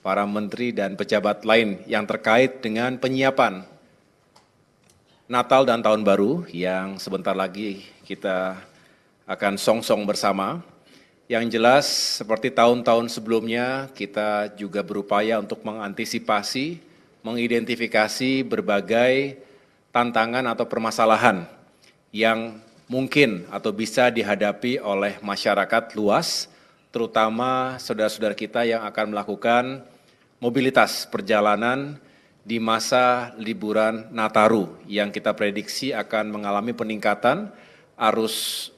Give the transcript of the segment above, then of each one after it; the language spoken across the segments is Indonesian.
para menteri dan pejabat lain yang terkait dengan penyiapan Natal dan Tahun Baru yang sebentar lagi kita akan song-song bersama. Yang jelas seperti tahun-tahun sebelumnya kita juga berupaya untuk mengantisipasi, mengidentifikasi berbagai tantangan atau permasalahan yang mungkin atau bisa dihadapi oleh masyarakat luas, terutama saudara-saudara kita yang akan melakukan mobilitas perjalanan di masa liburan Nataru yang kita prediksi akan mengalami peningkatan arus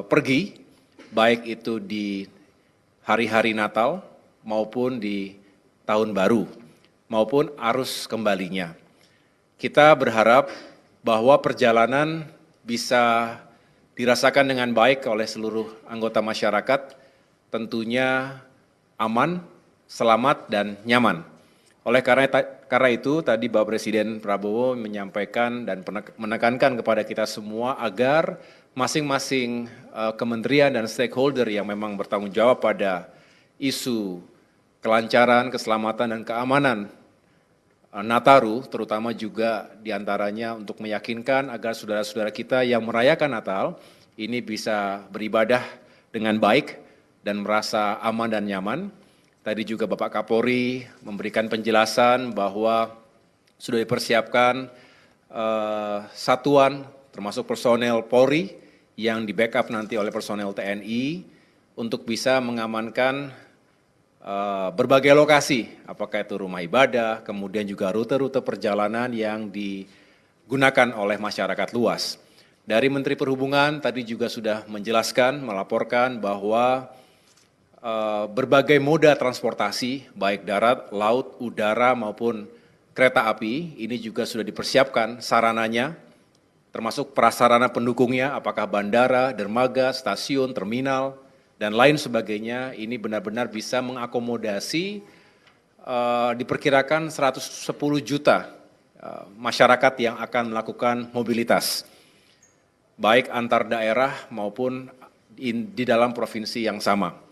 pergi, baik itu di hari-hari Natal maupun di Tahun Baru, maupun arus kembalinya. Kita berharap bahwa perjalanan bisa dirasakan dengan baik oleh seluruh anggota masyarakat, tentunya aman, selamat, dan nyaman. Oleh karena itu, tadi Bapak Presiden Prabowo menyampaikan dan menekankan kepada kita semua agar masing-masing kementerian dan stakeholder yang memang bertanggung jawab pada isu kelancaran, keselamatan, dan keamanan Nataru, terutama juga diantaranya untuk meyakinkan agar saudara-saudara kita yang merayakan Natal ini bisa beribadah dengan baik dan merasa aman dan nyaman. Tadi juga Bapak Kapolri memberikan penjelasan bahwa sudah dipersiapkan satuan termasuk personel Polri yang di backup nanti oleh personel TNI untuk bisa mengamankan berbagai lokasi, apakah itu rumah ibadah, kemudian juga rute-rute perjalanan yang digunakan oleh masyarakat luas. Dari Menteri Perhubungan tadi juga sudah menjelaskan, melaporkan bahwa berbagai moda transportasi, baik darat, laut, udara maupun kereta api, ini juga sudah dipersiapkan sarananya, termasuk prasarana pendukungnya, apakah bandara, dermaga, stasiun, terminal, dan lain sebagainya, ini benar-benar bisa mengakomodasi diperkirakan 110 juta masyarakat yang akan melakukan mobilitas, baik antar daerah maupun di dalam provinsi yang sama.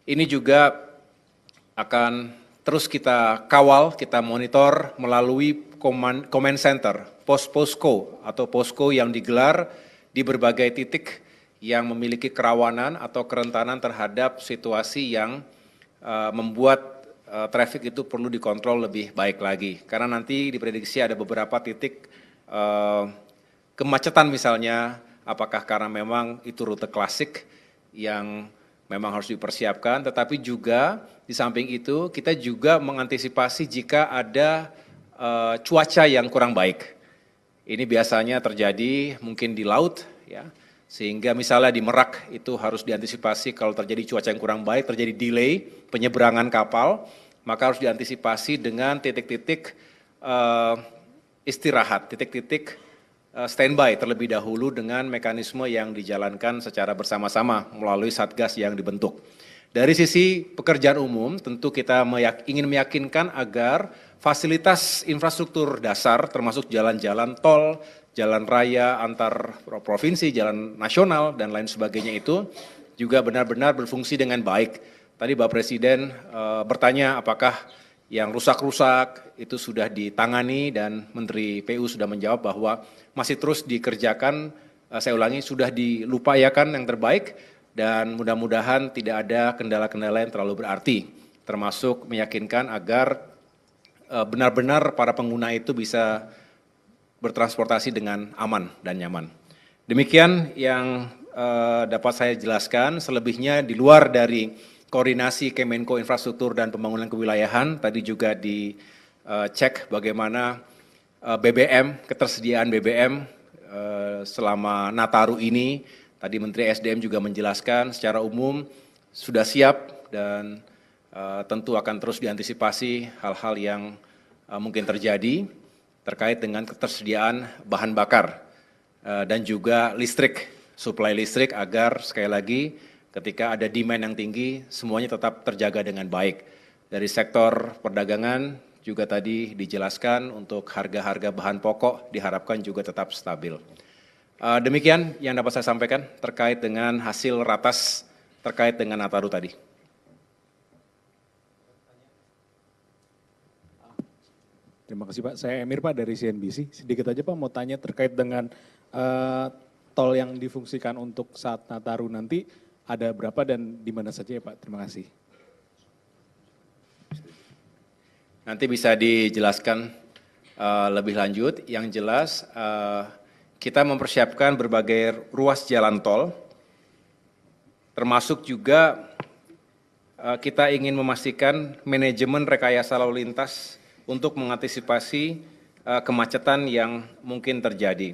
Ini juga akan terus kita kawal, kita monitor melalui command center, posko atau posko yang digelar di berbagai titik yang memiliki kerawanan atau kerentanan terhadap situasi yang membuat traffic itu perlu dikontrol lebih baik lagi. Karena nanti diprediksi ada beberapa titik kemacetan misalnya, apakah karena memang itu rute klasik yang memang harus dipersiapkan, tetapi juga di samping itu kita juga mengantisipasi jika ada cuaca yang kurang baik. Ini biasanya terjadi mungkin di laut, ya, sehingga misalnya di Merak itu harus diantisipasi kalau terjadi cuaca yang kurang baik, terjadi delay penyeberangan kapal, maka harus diantisipasi dengan titik-titik istirahat, titik-titik standby terlebih dahulu dengan mekanisme yang dijalankan secara bersama-sama melalui satgas yang dibentuk. Dari sisi pekerjaan umum, tentu kita ingin meyakinkan agar fasilitas infrastruktur dasar termasuk jalan-jalan tol, jalan raya antar provinsi, jalan nasional, dan lain sebagainya itu juga benar-benar berfungsi dengan baik. Tadi Bapak Presiden bertanya apakah yang rusak-rusak itu sudah ditangani dan Menteri PU sudah menjawab bahwa masih terus dikerjakan, saya ulangi, sudah dilupayakan yang terbaik dan mudah-mudahan tidak ada kendala-kendala yang terlalu berarti, termasuk meyakinkan agar benar-benar para pengguna itu bisa bertransportasi dengan aman dan nyaman. Demikian yang dapat saya jelaskan, selebihnya di luar dari koordinasi Kemenko Infrastruktur dan Pembangunan Kewilayahan, tadi juga dicek bagaimana BBM, ketersediaan BBM selama Nataru ini. Tadi Menteri SDM juga menjelaskan secara umum sudah siap dan tentu akan terus diantisipasi hal-hal yang mungkin terjadi terkait dengan ketersediaan bahan bakar dan juga listrik, suplai listrik agar sekali lagi ketika ada demand yang tinggi, semuanya tetap terjaga dengan baik. Dari sektor perdagangan juga tadi dijelaskan untuk harga-harga bahan pokok diharapkan juga tetap stabil. Demikian yang dapat saya sampaikan terkait dengan hasil ratas terkait dengan Nataru tadi. Terima kasih Pak. Saya Emir Pak dari CNBC. Sedikit aja Pak mau tanya terkait dengan tol yang difungsikan untuk saat Nataru nanti ada berapa dan di mana saja ya Pak? Terima kasih. Nanti bisa dijelaskan lebih lanjut. Yang jelas kita mempersiapkan berbagai ruas jalan tol, termasuk juga kita ingin memastikan manajemen rekayasa lalu lintas untuk mengantisipasi kemacetan yang mungkin terjadi.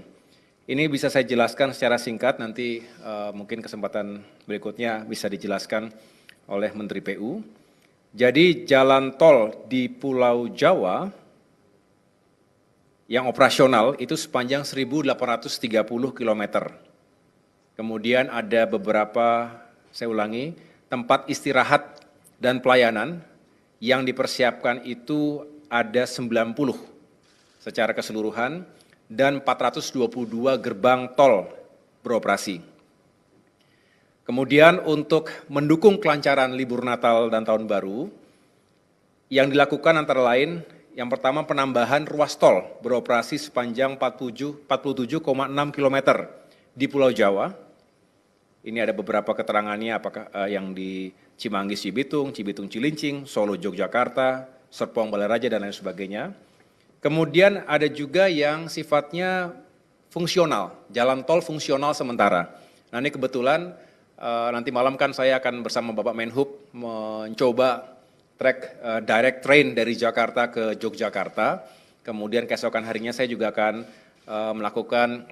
Ini bisa saya jelaskan secara singkat, nanti mungkin kesempatan berikutnya bisa dijelaskan oleh Menteri PU. Jadi jalan tol di Pulau Jawa yang operasional itu sepanjang 1.830 km. Kemudian ada beberapa, saya ulangi, tempat istirahat dan pelayanan yang dipersiapkan itu ada 90 secara keseluruhan dan 422 gerbang tol beroperasi. Kemudian untuk mendukung kelancaran libur Natal dan Tahun Baru, yang dilakukan antara lain, yang pertama penambahan ruas tol beroperasi sepanjang 47,6 km di Pulau Jawa. Ini ada beberapa keterangannya, apakah yang di Cimanggis Cibitung, Cibitung Cilincing, Solo Yogyakarta, Serpong Balaraja, dan lain sebagainya. Kemudian ada juga yang sifatnya fungsional, jalan tol fungsional sementara. Nah ini kebetulan nanti malam kan saya akan bersama Bapak Menhub mencoba trek direct train dari Jakarta ke Yogyakarta. Kemudian keesokan harinya saya juga akan melakukan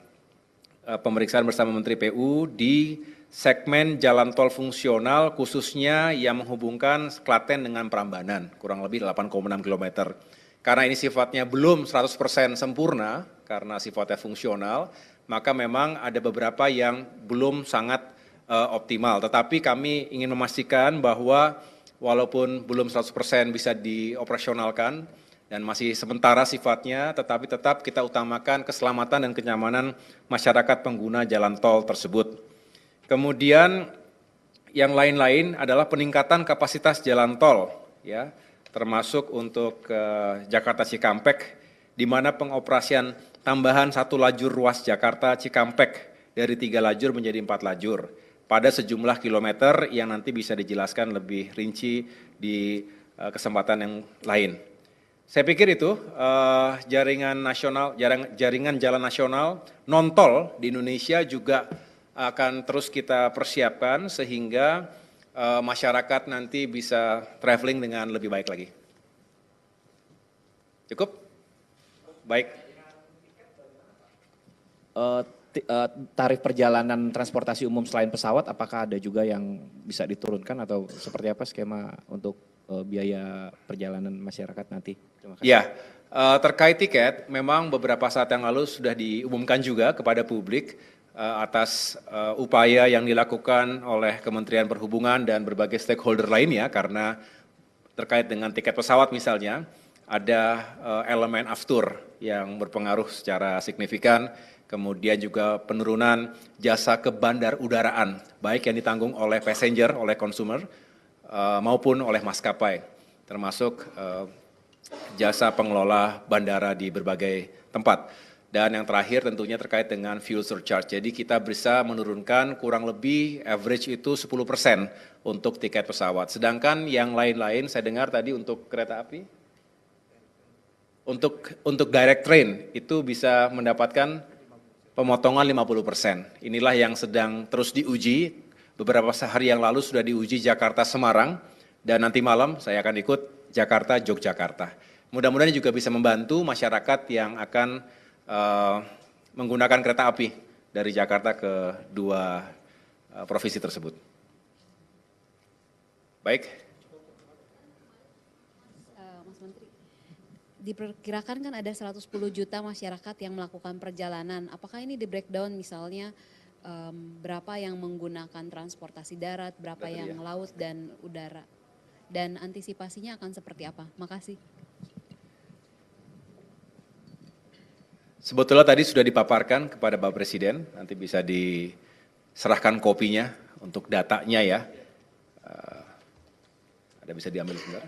pemeriksaan bersama Menteri PU di segmen jalan tol fungsional khususnya yang menghubungkan Klaten dengan Prambanan, kurang lebih 8,6 km. Karena ini sifatnya belum 100% sempurna, karena sifatnya fungsional, maka memang ada beberapa yang belum sangat optimal. Tetapi kami ingin memastikan bahwa walaupun belum 100% bisa dioperasionalkan dan masih sementara sifatnya, tetapi tetap kita utamakan keselamatan dan kenyamanan masyarakat pengguna jalan tol tersebut. Kemudian yang lain-lain adalah peningkatan kapasitas jalan tol, ya, termasuk untuk Jakarta Cikampek, di mana pengoperasian tambahan 1 lajur ruas Jakarta Cikampek dari 3 lajur menjadi 4 lajur pada sejumlah kilometer yang nanti bisa dijelaskan lebih rinci di kesempatan yang lain. Saya pikir itu jaringan jalan nasional non tol di Indonesia juga akan terus kita persiapkan sehingga masyarakat nanti bisa traveling dengan lebih baik lagi. Cukup? Baik. Tarif perjalanan transportasi umum selain pesawat, apakah ada juga yang bisa diturunkan atau seperti apa skema untuk biaya perjalanan masyarakat nanti? Terima kasih. Ya, terkait tiket, memang beberapa saat yang lalu sudah diumumkan juga kepada publik atas upaya yang dilakukan oleh Kementerian Perhubungan dan berbagai stakeholder lainnya, karena terkait dengan tiket pesawat misalnya, ada elemen aftur yang berpengaruh secara signifikan, kemudian juga penurunan jasa ke bandar udaraan, baik yang ditanggung oleh passenger, oleh consumer, maupun oleh maskapai, termasuk jasa pengelola bandara di berbagai tempat. Dan yang terakhir tentunya terkait dengan fuel surcharge. Jadi kita bisa menurunkan kurang lebih average itu 10% untuk tiket pesawat. Sedangkan yang lain-lain saya dengar tadi untuk kereta api, untuk direct train itu bisa mendapatkan pemotongan 50%. Inilah yang sedang terus diuji. Beberapa hari yang lalu sudah diuji Jakarta Semarang, dan nanti malam saya akan ikut Jakarta Yogyakarta. Mudah-mudahan juga bisa membantu masyarakat yang akan menggunakan kereta api dari Jakarta ke 2 provinsi tersebut. Baik. Mas Menteri, diperkirakan kan ada 110 juta masyarakat yang melakukan perjalanan. Apakah ini di breakdown misalnya berapa yang menggunakan transportasi darat, berapa yang laut dan udara? Dan antisipasinya akan seperti apa? Makasih. Sebetulnya tadi sudah dipaparkan kepada Bapak Presiden, nanti bisa diserahkan kopinya untuk datanya ya. Ada bisa diambil sebentar.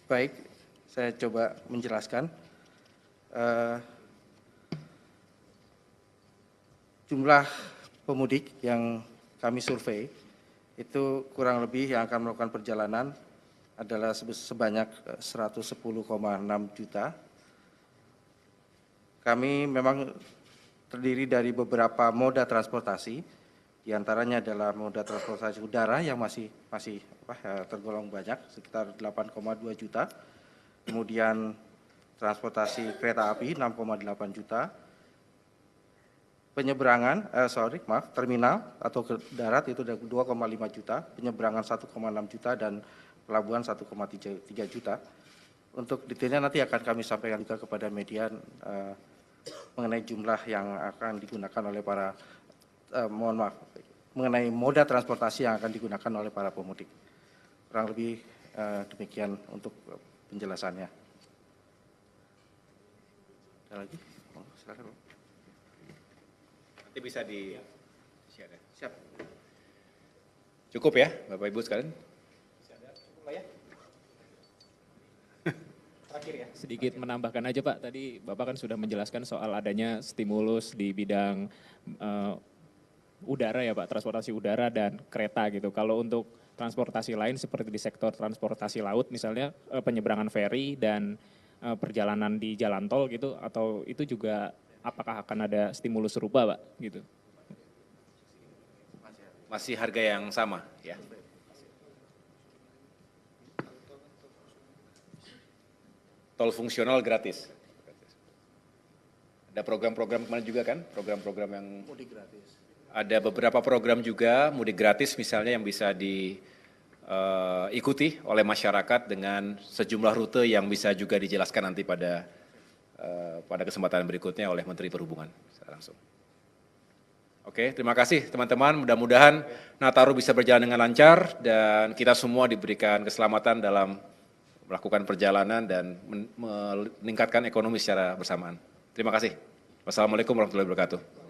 Baik, saya coba menjelaskan. Jumlah pemudik yang kami survei itu kurang lebih yang akan melakukan perjalanan adalah sebanyak 110,6 juta. Kami memang terdiri dari beberapa moda transportasi, diantaranya adalah moda transportasi udara yang masih tergolong banyak, sekitar 8,2 juta. Kemudian transportasi kereta api 6,8 juta. Penyeberangan, terminal atau ke darat itu 2,5 juta, penyeberangan 1,6 juta, dan pelabuhan 1,3 juta. Untuk detailnya nanti akan kami sampaikan juga kepada media mengenai jumlah yang akan digunakan oleh para, mengenai moda transportasi yang akan digunakan oleh para pemudik. Kurang lebih demikian untuk penjelasannya. Ada lagi? Silakan. Nanti bisa di share ya. Siap. Cukup ya, Bapak Ibu sekalian? Sedikit menambahkan aja Pak, tadi Bapak kan sudah menjelaskan soal adanya stimulus di bidang udara ya Pak, transportasi udara dan kereta gitu. Kalau untuk transportasi lain seperti di sektor transportasi laut misalnya penyeberangan feri dan perjalanan di jalan tol gitu, atau itu juga apakah akan ada stimulus serupa Pak gitu? Masih harga yang sama ya. Tol fungsional gratis. Ada program-program kemarin juga kan, program-program yang Mudik gratis. ada beberapa program juga mudik gratis misalnya yang bisa diikuti oleh masyarakat dengan sejumlah rute yang bisa juga dijelaskan nanti pada kesempatan berikutnya oleh Menteri Perhubungan secara langsung. Oke, terima kasih teman-teman. Mudah-mudahan Nataru bisa berjalan dengan lancar dan kita semua diberikan keselamatan dalam melakukan perjalanan dan meningkatkan ekonomi secara bersamaan. Terima kasih. Wassalamualaikum warahmatullahi wabarakatuh.